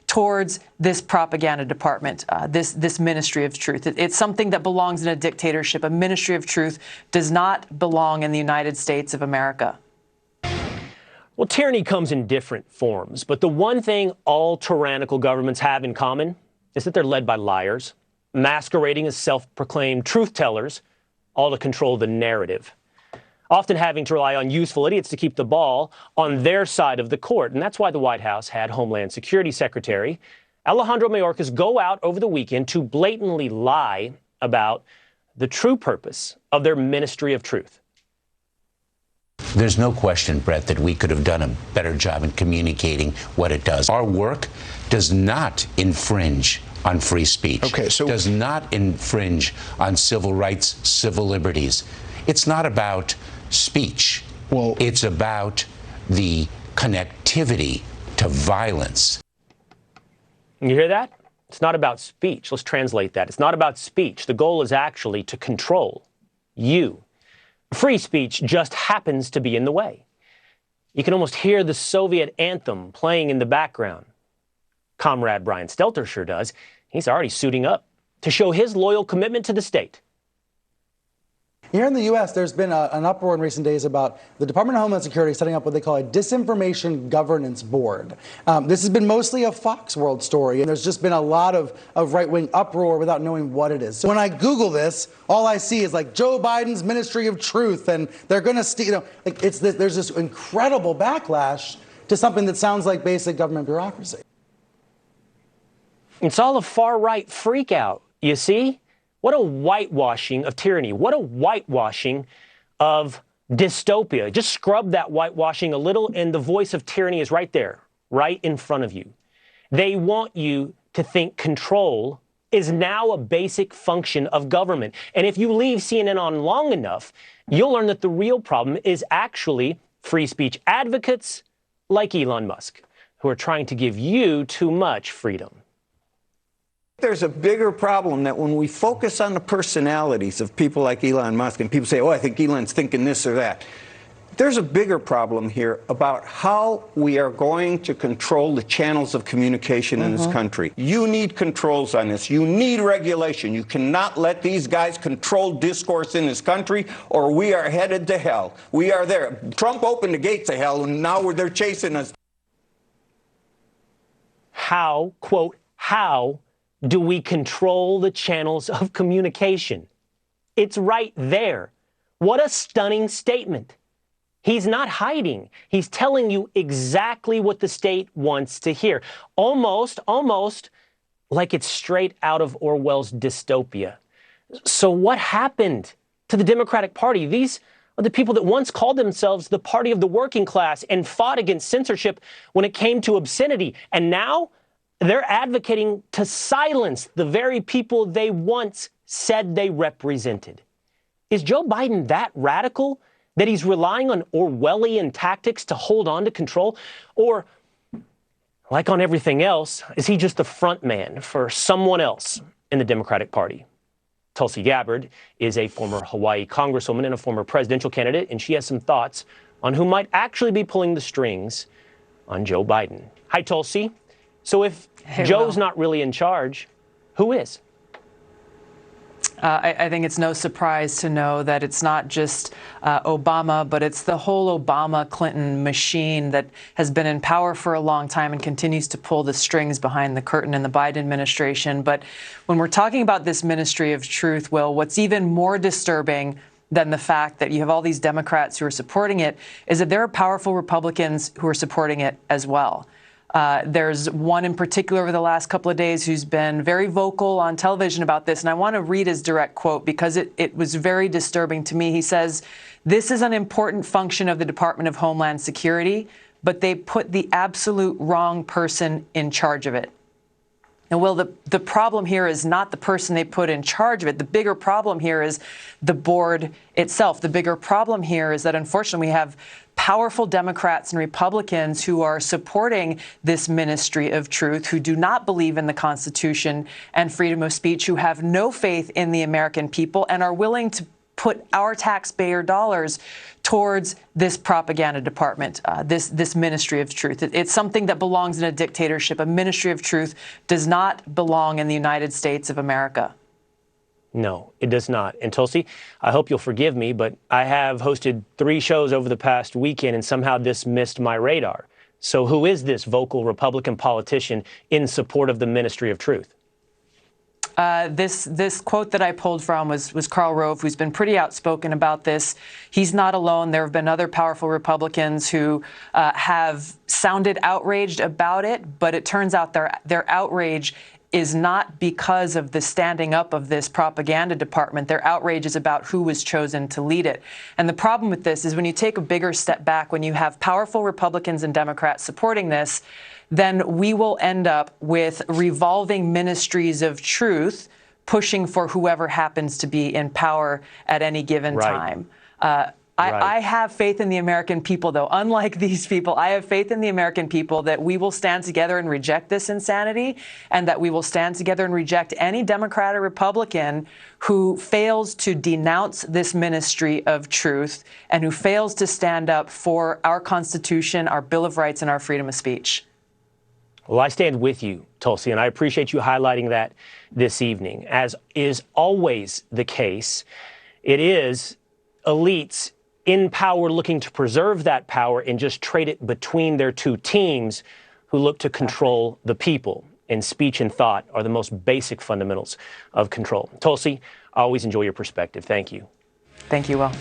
towards this propaganda department, this ministry of truth. It's something that belongs in a dictatorship. A ministry of truth does not belong in the United States of America. Well, tyranny comes in different forms, but the one thing all tyrannical governments have in common is that they're led by liars, masquerading as self-proclaimed truth tellers, all to control the narrative, often having to rely on useful idiots to keep the ball on their side of the court. And that's why the White House had Homeland Security Secretary Alejandro Mayorkas go out over the weekend to blatantly lie about the true purpose of their ministry of truth. There's no question, Brett, that we could have done a better job in communicating what it does. Our work does not infringe on free speech. Does not infringe on civil rights, civil liberties. It's not about speech. Well, it's about the connectivity to violence. You hear that? It's not about speech. Let's translate that. It's not about speech. The goal is actually to control you. Free speech just happens to be in the way. You can almost hear the Soviet anthem playing in the background. Comrade Brian Stelter sure does. He's already suiting up to show his loyal commitment to the state. Here in the U.S., there's been an uproar in recent days about the Department of Homeland Security setting up what they call a Disinformation Governance Board. This has been mostly a Fox World story, and there's just been a lot of right-wing uproar without knowing what it is. So when I Google this, all I see is like Joe Biden's Ministry of Truth, and they're going to steal, you know, like there's this incredible backlash to something that sounds like basic government bureaucracy. It's all a far-right freak out, you see? What a whitewashing of tyranny. What a whitewashing of dystopia. Just scrub that whitewashing a little and the voice of tyranny is right there, right in front of you. They want you to think control is now a basic function of government. And if you leave CNN on long enough, you'll learn that the real problem is actually free speech advocates like Elon Musk, who are trying to give you too much freedom. There's a bigger problem that when we focus on the personalities of people like Elon Musk and people say, oh, I think Elon's thinking this or that. There's a bigger problem here about how we are going to control the channels of communication in this country. You need controls on this. You need regulation. You cannot let these guys control discourse in this country or we are headed to hell. We are there. Trump opened the gates of hell and now they're chasing us. How, quote, how do we control the channels of communication? It's right there. What a stunning statement. He's not hiding. He's telling you exactly what the state wants to hear. Almost like it's straight out of Orwell's dystopia. So what happened to the Democratic Party? These are the people that once called themselves the party of the working class and fought against censorship when it came to obscenity. And now they're advocating to silence the very people they once said they represented. Is Joe Biden that radical that he's relying on Orwellian tactics to hold on to control? Or, like on everything else, is he just the front man for someone else in the Democratic Party? Tulsi Gabbard is a former Hawaii congresswoman and a former presidential candidate, and she has some thoughts on who might actually be pulling the strings on Joe Biden. Hi, Tulsi. So if Joe's not really in charge, who is? I think it's no surprise to know that it's not just Obama, but it's the whole Obama-Clinton machine that has been in power for a long time and continues to pull the strings behind the curtain in the Biden administration. But when we're talking about this ministry of truth, Will, what's even more disturbing than the fact that you have all these Democrats who are supporting it is that there are powerful Republicans who are supporting it as well. There's one in particular over the last couple of days who's been very vocal on television about this, and I want to read his direct quote because it was very disturbing to me. He says, "This is an important function of the Department of Homeland Security, but they put the absolute wrong person in charge of it." And Will, the problem here is not the person they put in charge of it. The bigger problem here is the board itself. The bigger problem here is that, unfortunately, we have powerful Democrats and Republicans who are supporting this ministry of truth, who do not believe in the Constitution and freedom of speech, who have no faith in the American people and are willing to put our taxpayer dollars towards this propaganda department, this ministry of truth. It's something that belongs in a dictatorship. A ministry of truth does not belong in the United States of America. No, it does not. And Tulsi, I hope you'll forgive me, but I have hosted 3 shows over the past weekend, and somehow this missed my radar. So who is this vocal Republican politician in support of the Ministry of Truth? This quote that I pulled from was Karl Rove, who's been pretty outspoken about this. He's not alone. There have been other powerful Republicans who have sounded outraged about it, but it turns out their outrage is not because of the standing up of this propaganda department. Their outrage is about who was chosen to lead it. And the problem with this is when you take a bigger step back, when you have powerful Republicans and Democrats supporting this, then we will end up with revolving ministries of truth pushing for whoever happens to be in power at any given time. I have faith in the American people, though. Unlike these people, I have faith in the American people that we will stand together and reject this insanity, and that we will stand together and reject any Democrat or Republican who fails to denounce this ministry of truth and who fails to stand up for our Constitution, our Bill of Rights, and our freedom of speech. Well, I stand with you, Tulsi, and I appreciate you highlighting that this evening. As is always the case, it is elites in power looking to preserve that power and just trade it between their 2 teams who look to control the people. And speech and thought are the most basic fundamentals of control. Tulsi, I always enjoy your perspective. Thank you. Thank you, Will.